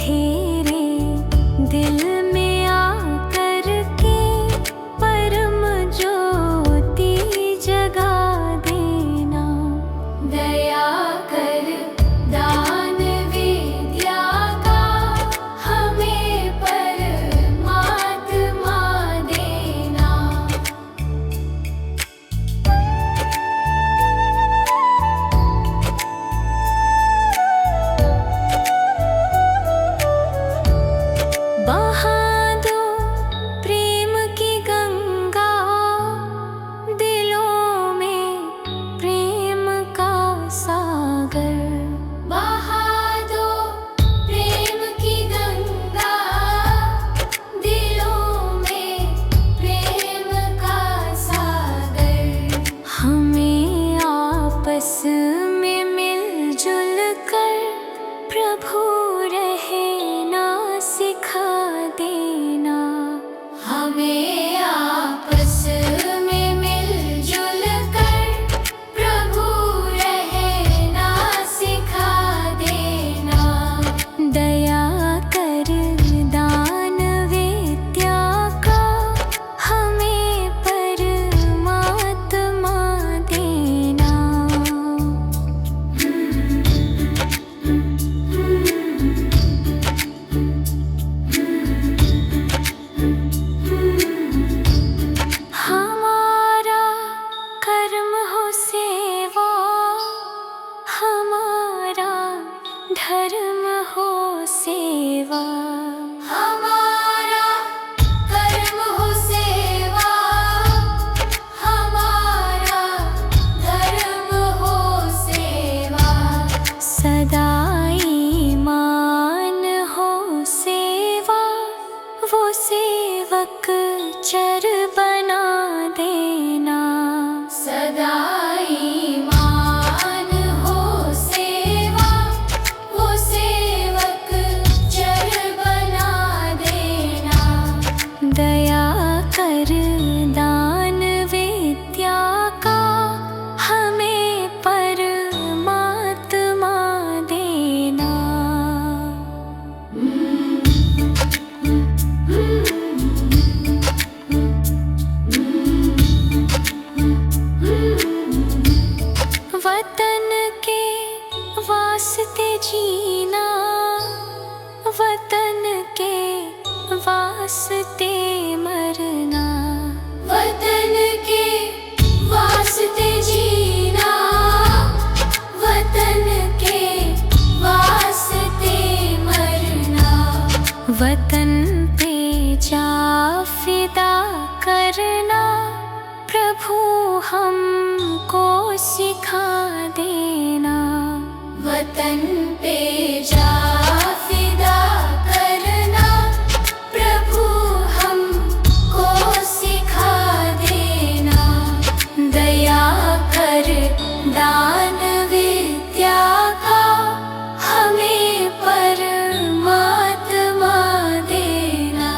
अंधेरे दिल में आकर के परम ज्योति जगा देना। दया कर दान विद्या का हमें परमात्मा देना। बहा दो प्रेम की गंगा दिलों में प्रेम का सागर। बहा दो प्रेम की गंगा दिलों में प्रेम का सागर। हमें आपस में मिलजुल कर प्रभु रहना सिखा देना। हमें आपस में मिलजुल कर प्रभु रहना सिखा देना। दया कर दान विद्या का हमें परमात्मा देना। हमारा कर्म हो सेवा, हमारा धर्म हो सेवा। हमारा कर्म हो सेवा, हमारा धर्म हो सेवा। सदा ईमान हो सेवा, वो सेवक चर बना देना। सदा ईमान हो सेवा, वो सेवक चर बना देना। दया कर दान विद्या का हमें परमात्मा देना। वतन के वास्ते जीना, वतन के वास्ते मरना। वतन के वास्ते जीना, वतन के वास्ते मरना। वतन पे जा फिदा करना प्रभु हमको सिखा देना। वतन पे जा फिदा करना प्रभु हमको सिखा देना। दया कर दान विद्या का हमें परमात्मा देना।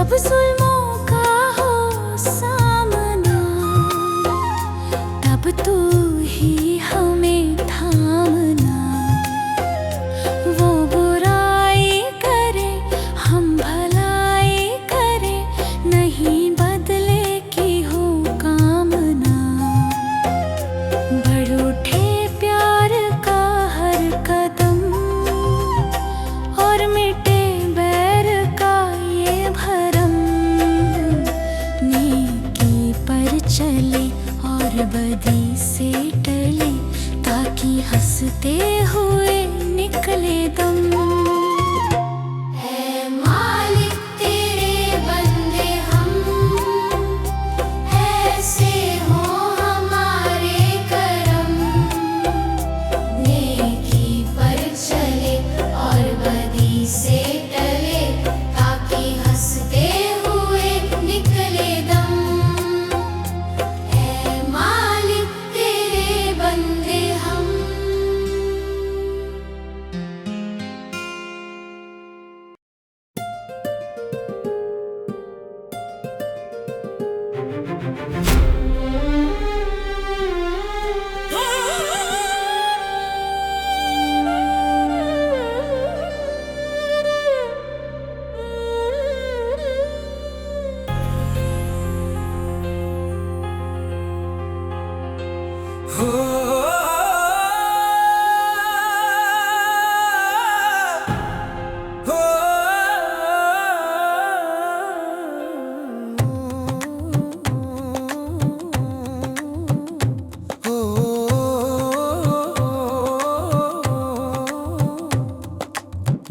जब जुल्मों का हो सामना, तब तू ही हमें थामना। वो बुराई करे हम भलाई करे, नहीं बदले की हो कामना। बढ़ उठे प्यार का हर कदम, और मिटे बैर का ये भरम। नेकी पर चले और बदी से टले, ताकि हंसते हुए निकले दम। ऐ मालिक तेरे बंदे हम, ऐसे हो हमारे करम। नेकी पर चले और बदी से टले, ताकि हंसते हुए निकले दम। ऐ मालिक तेरे बंदे हम।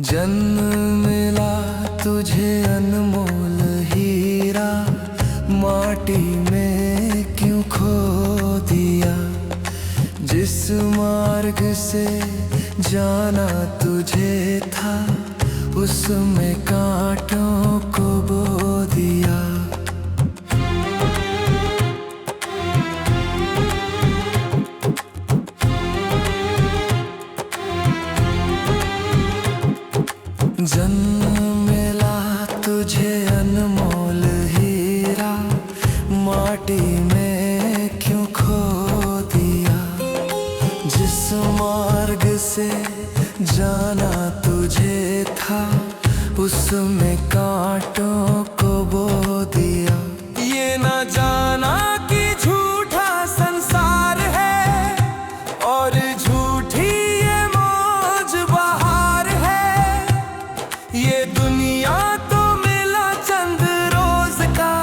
जन्म मिला तुझे अनमोल हीरा, माटी में क्यों खो दिया। जिस मार्ग से जाना तुझे था, उसमें कांटों को बो दिया। जन्म मिला तुझे अनमोल हीरा, माटी में क्यों खो दिया। जिस मार्ग से जाना तुझे था, उसमें कांटों को बो दिया। ये ना जाना कि झूठा संसार है, और झूठी ये मौज बहार है। ये दुनिया तो मिला चंद रोज का,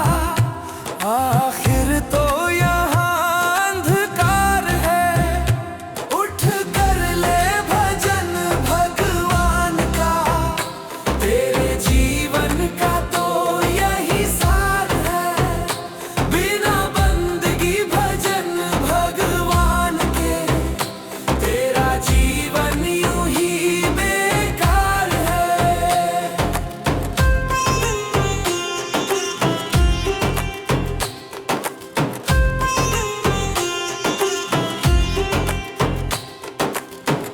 आखिर तो यहाँ अंधकार है। उठ कर ले भजन भगवान का, तेरे जीवन का तो यही सार है। बिना बंदगी भजन भगवान के, तेरा जीवन यूं ही बेकार है।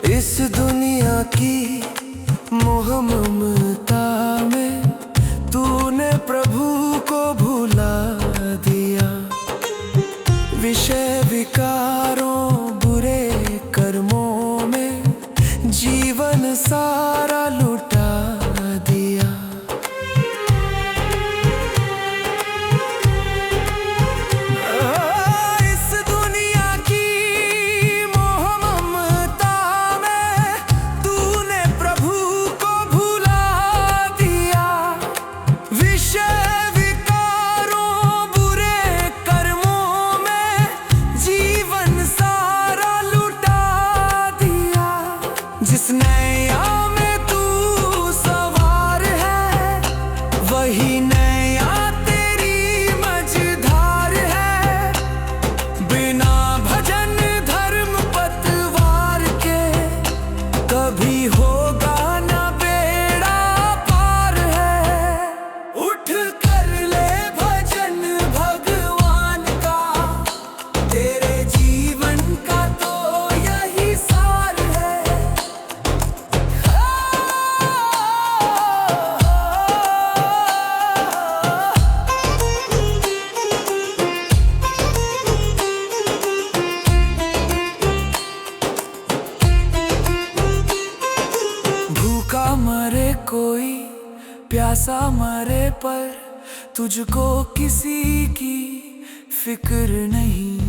इस दुनिया की मोह ममता में, तूने प्रभु को भुला दिया। विषय विकारों बुरे कर्मों में, जीवन सारा लुटा दिया। इस दुनिया की मोह ममता में, तूने प्रभु को भुला दिया। विषय विकारों बुरे कर्मों में, जीवन भूखा मरे कोई, प्यासा मरे, पर तुझको किसी की फिक्र नहीं।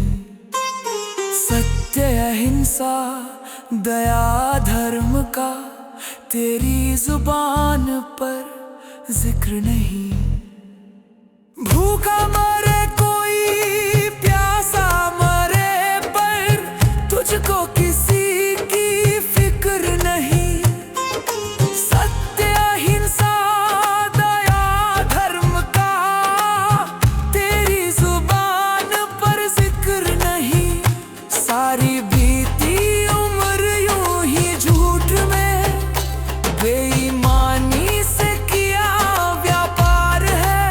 सत्य अहिंसा दया धर्म का तेरी जुबान पर जिक्र नहीं। भूखा मरे कोई, प्यासा मरे, पर तुझको किसी की फिक्र नहीं। सत्य अहिंसा दया धर्म का तेरी जुबान पर जिक्र नहीं। सारी बीती उम्र यूं ही झूठ में बेईमानी से किया व्यापार है।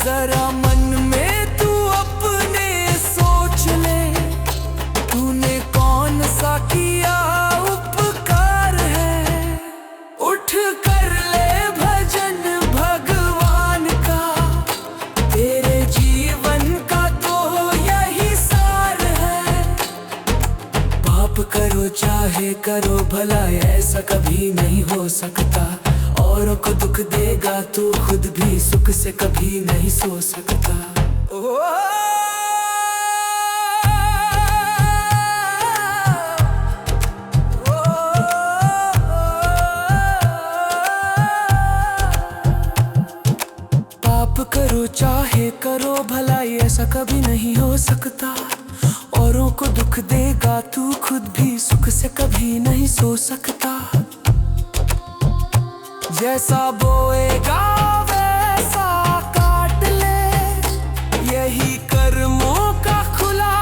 जरा मन में तू अपने सोच ले, तूने कौन सा किया उपकार है। उठ कर ले भजन भगवान का, तेरे जीवन का तो यही सार है। पाप करो चाहे करो भला, ऐसा कभी नहीं हो सकता। औरों को दुख देगा तू खुद भी सुख से कभी नहीं सो सकता। पाप करो चाहे करो भला, ऐसा कभी नहीं हो सकता। औरों को दुख देगा तू खुद भी सुख से कभी नहीं सो सकता। जैसा बोएगा वैसा काट ले, यही कर्मों का खुला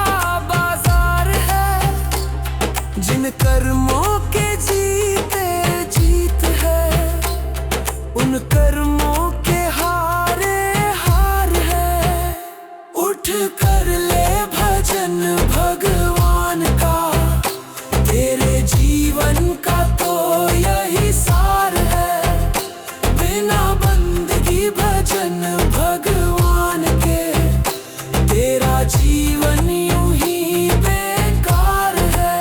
बाजार है। जिन कर्मों के जीते जीत है, उन कर्मों के हारे हार है। उठ कर ले भजन भगवान का, तेरे जीवन का तो यही सार है। बिना बंदगी भजन भगवान के, तेरा जीवन यूं ही बेकार है।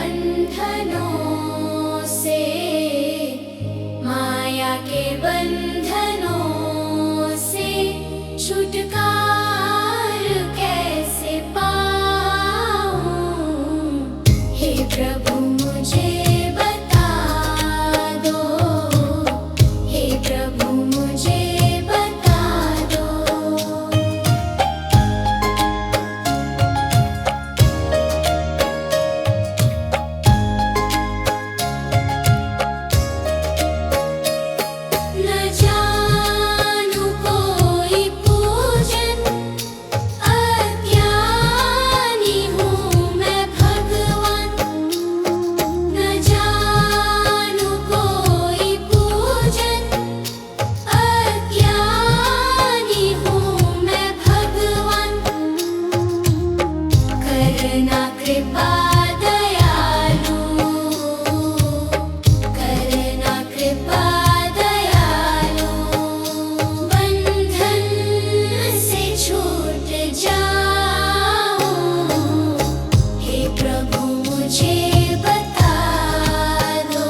बंधनों से, माया के बंधनों से छुटकार कैसे पाऊं। हे प्रभु मुझे बता दो, हे प्रभु मुझे बता दो। न जानू कोई पूजन, अज्ञानी हूँ मैं भगवान। न जानू कोई पूजन, अज्ञानी हूँ मैं भगवान। करना कृपा दयालु, करना कृपा दयालु। बंधन से छूट जाऊं। हे प्रभु मुझे बता दो,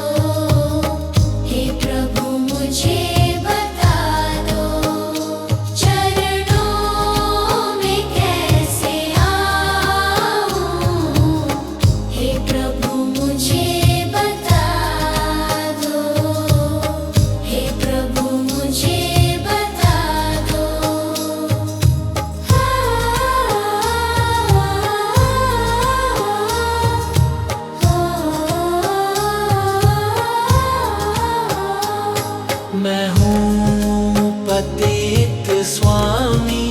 हे प्रभु मुझे बता दो। चरणों में कैसे आऊं। हे प्रभु मुझे बता दो, हे प्रभु मुझे बता दो। मैं हूँ पतित स्वामी,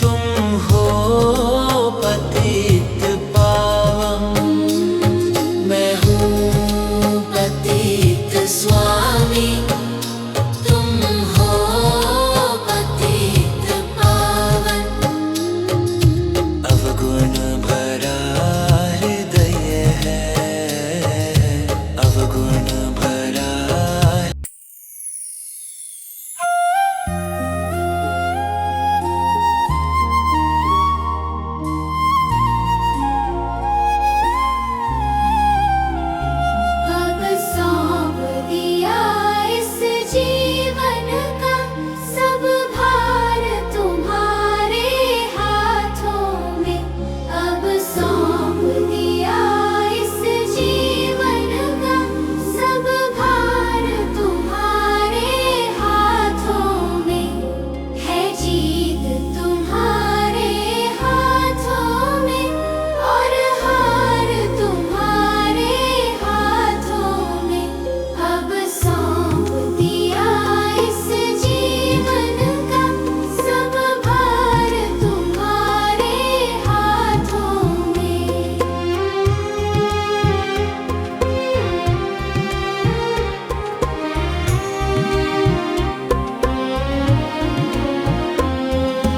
तुम हो पतित पावन। मैं हूँ पतित स्वामी, तुम हो पतित पावन। अवगुण भरा हृदय है, अवगुण भरा। अब सौंप दिया इस जीवन का सब भार तुम्हारे हाथों में। अब सौंप दिया इस जीवन का सब भार तुम्हारे हाथों में। है जीत तुम्हारे हाथों में और हार तुम्हारे हाथों में। अब सौंप दिया इस जीवन का सब भार तुम्हारे हाथों में।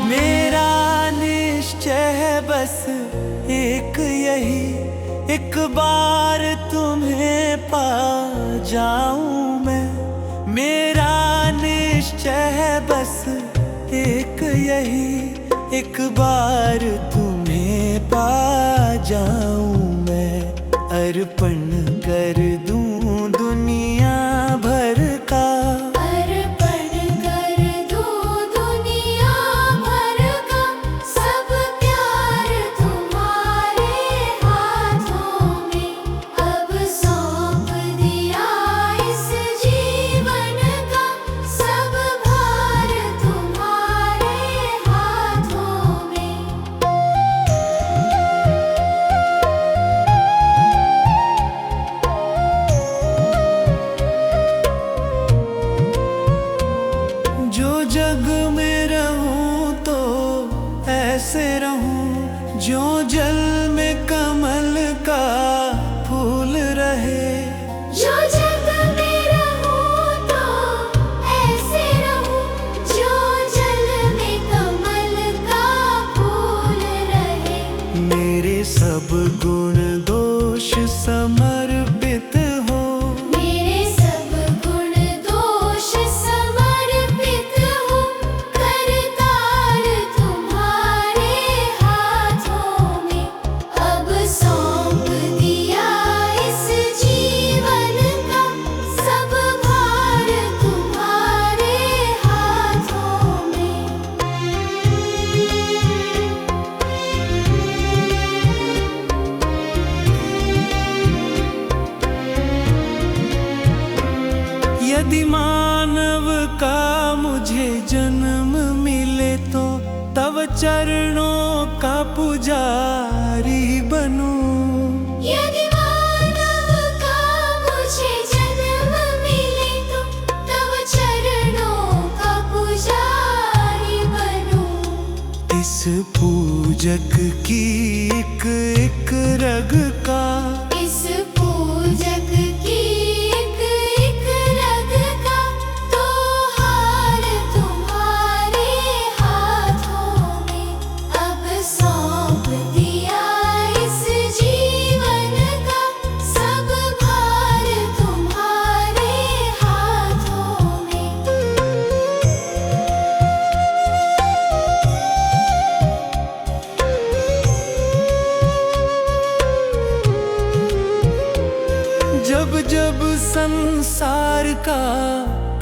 मेरा निश्चय है बस एक यही, एक बार तुम्हें पा जाऊं मैं। मेरा निश्चय है बस एक यही, एक बार तुम्हें पा जाऊं मैं। अर्पण कर दूं दुनिया भर का, अर्पण कर दो दुनिया भर का सब प्यार तुम्हारे हाथों में। अब सौंप दिया इस जीवन का सब भार तुम्हारे हाथों में। चरणों का पुजारी बनूं। यदि मानव का मुझे जन्म मिले तो तब चरणों का पुजारी बनूं। इस पूजक की एक एक रग का, इस पूजक की एक एक रग का तो हार तुम्हारे हाथों में अब सौंप दिया। इस जीवन का सब भार तुम्हारे हाथों में। जब जब संसार का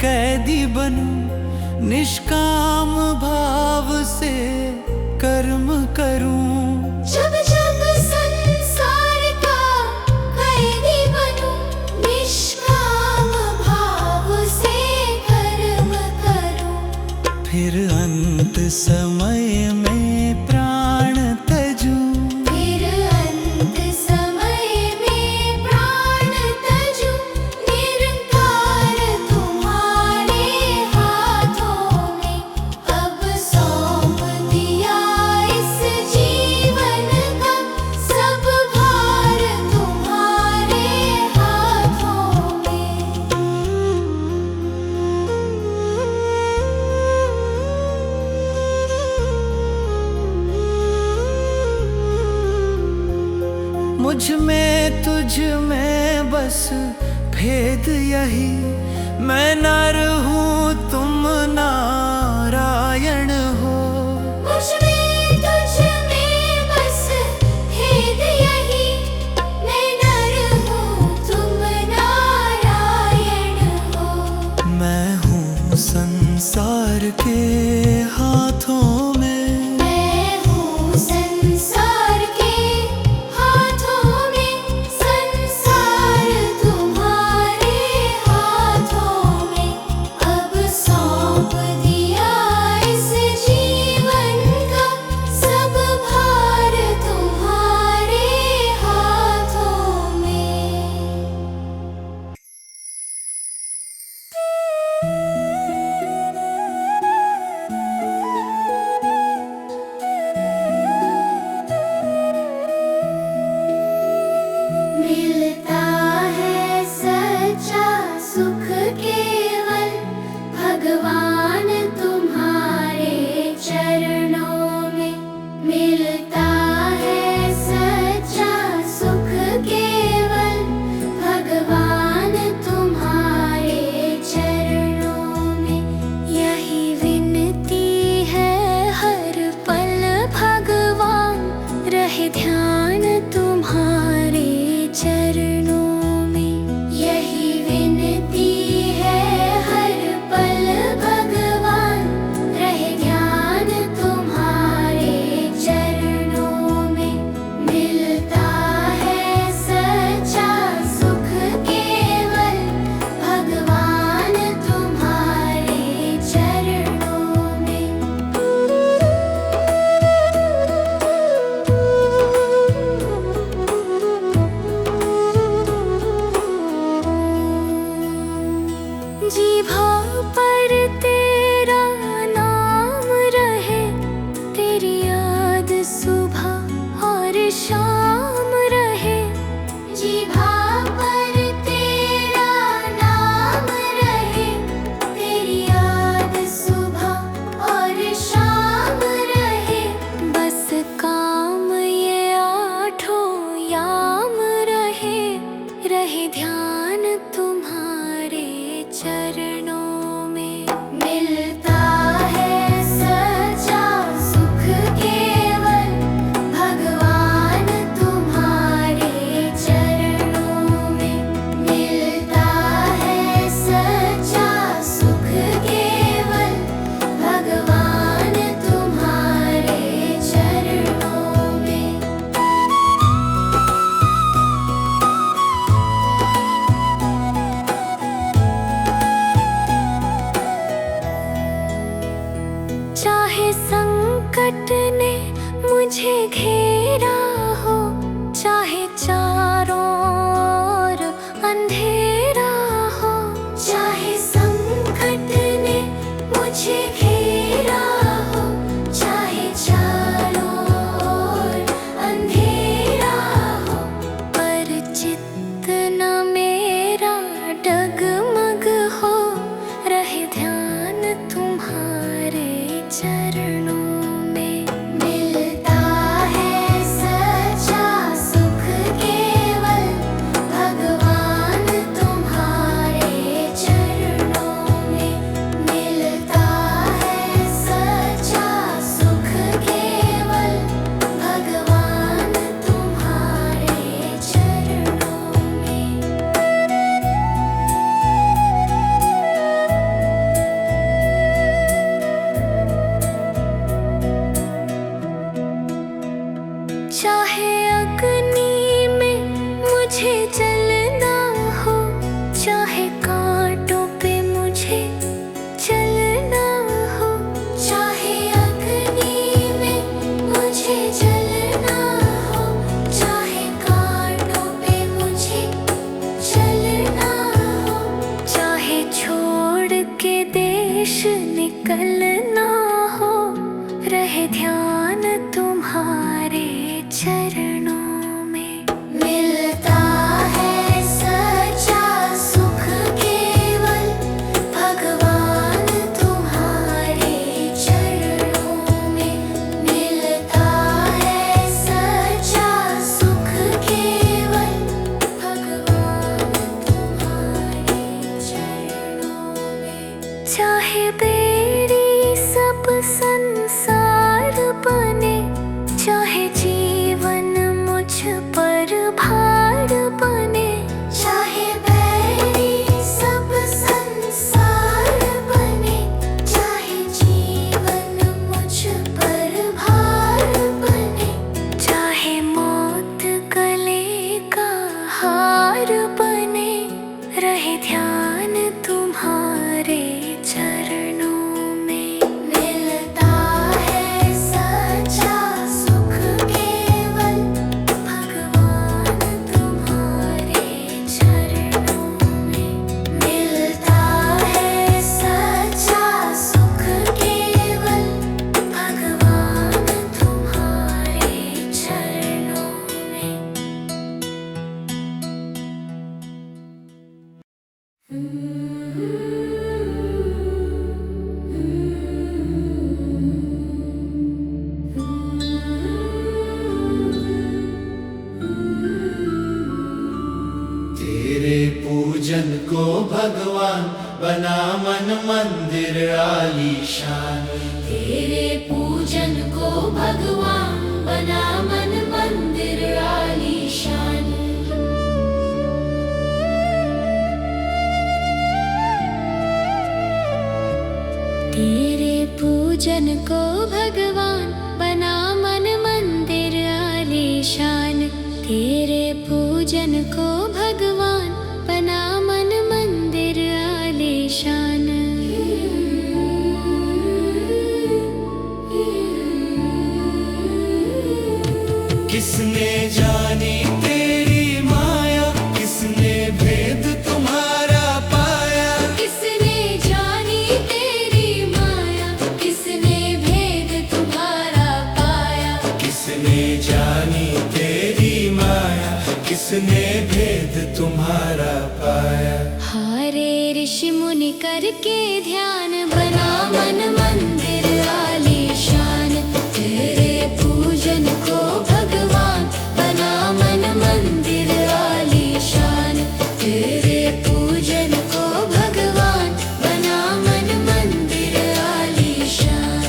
कैदी बनूं, निष्काम भाव से कर्म करूं। जब जब संसार का कैदी बनूं, निष्काम भाव से कर्म करूं। फिर अंत समय में प्राण तजूं। फिर अंत समय में प्राण तजूं। निरंकार तुम्हारे हाथों में अब सौंप दिया। इस जीवन का सब भार तुम्हारे हाथों में। मुझ में तुझ में बस भेद यही, मैं नर हूँ तुम नारायण हो। मुझ में तुझ में बस भेद यही, मैं नर हूँ तुम नारायण हो। मैं हूँ संसार के हाथों में, मैं हूँ संसार के हाथों में। संसार तुम्हारे हाथों में अब सौंप दिया। इस जीवन का सब भार तुम्हारे हाथों में। मिलता है सच्चा सुख केवल भगवान तुम्हारे चरणों में। मिलता है सच्चा सुख केवल भगवान तुम्हारे चरणों में। यही विनती है हर पल भगवान रहे ध्यान तुम्हारे चरणों में। यही विनती है हर पल भगवान रहे ध्यान तुम्हारे चरणों में। मिलता है सच्चा सुख केवल भगवान तुम्हारे चरणों में। जीभा पर तेरा नाम रहे, तेरी याद सुबह और शाम रहे। जीभा पर तेरा नाम रहे, तेरी याद सुबह और शाम रहे। बस काम ये आठों याम रहे, रहे ध्यान तुम्हारे चरणों में। मिलता है सच्चा सुख केवल भगवान तुम्हारे चरणों में। मिलता है सच्चा सुख केवल भगवान तुम्हारे चरणों में। फिकल ना हो, रहे ध्यान तुम्हारे चरणों में। मिलता है सच्चा सुख केवल भगवान तुम्हारे चरणों में। मिलता है सच्चा सुख केवल भगवान तुम्हारे चरणों में। चाहे बेड़ी सब संसार बने, चाहे जीवन मुझ पर भार बने। चाहे बेड़ी सब संसार बने, चाहे जीवन मुझ पर भार बने। चाहे मौत गले का हार बने, रहे ध्यान तुम्हारे चरणों में। मिलता है सच्चा सुख केवल भगवान तुम्हारे चरणों में। मिलता है सच्चा सुख केवल भगवान तुम्हारे चरणों में। तेरे पूजन को भगवान बना मन मंदिर आलीशान। तेरे पूजन को भगवान बना मन मंदिर आलीशान। तेरे पूजन को भगवान बना मन मंदिर आलीशान। तेरे पूजन को भगवान बना मन मंदिर आलीशान। किसने जानी तेरी माया, किसने भेद तुम्हारा पाया। किसने जानी तेरी माया, किसने भेद तुम्हारा पाया। किसने जानी तेरी माया, किसने भेद तुम्हारा पाया। हारे ऋषि मुनि करके ध्यान बना मन मंदिर आलीशान। तेरे पूजन को भगवान बना मन मंदिर आलीशान। तेरे पूजन को भगवान बना मन मंदिर आलीशान।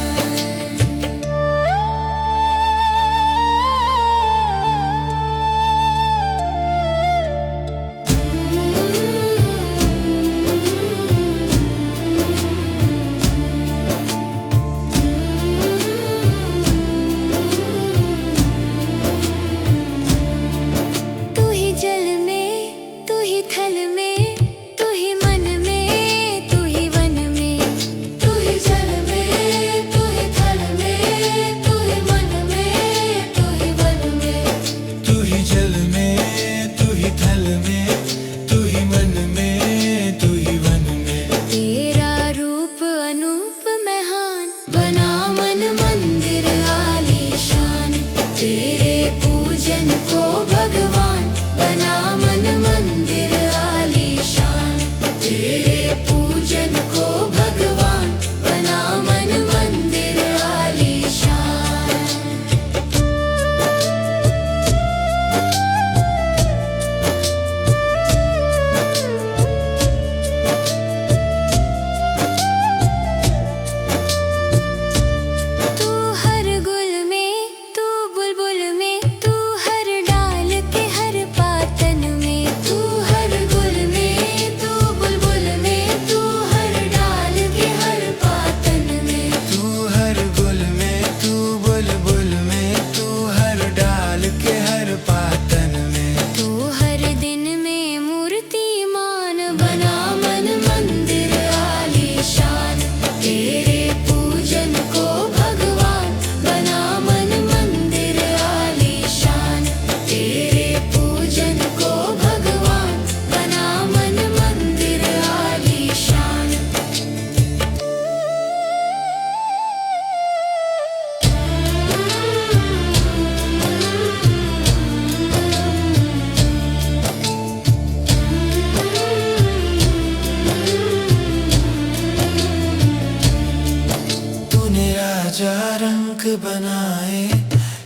बनाए,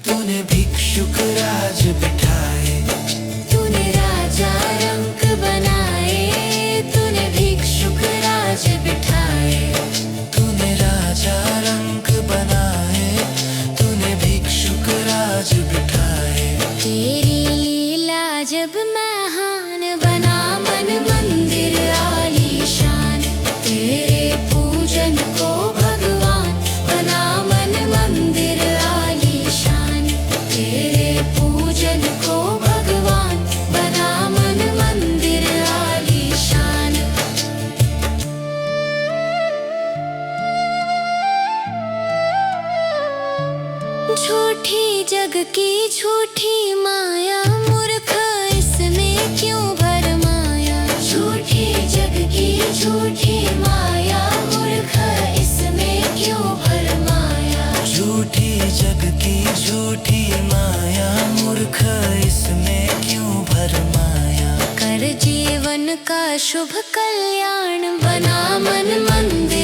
तूने भिक्षुक राज बिठाए। तूने राजा रंक बनाए, तूने भिक्षुक राज बिठाए। तूने राजा रंक बनाए, तूने भिक्षुक राज बिठाए। तेरी लीला जब महान, बना मन मंदिर आलीशान। तेरे पूजन को भगवान, बना मन मंदिर आलीशान। तेरे पूजन को भगवान, बना मन मंदिर आलीशान। झूठी जग की झूठी माया, मूर्ख इसमें क्यों भरमाया। झूठी जग की झूठी माया, मूर्ख इसमें क्यों भरमाया। झूठी जग की झूठी माया, मूर्ख इसमें क्यों भरमाया। कर जीवन का शुभ कल्याण, बना मन मंदिर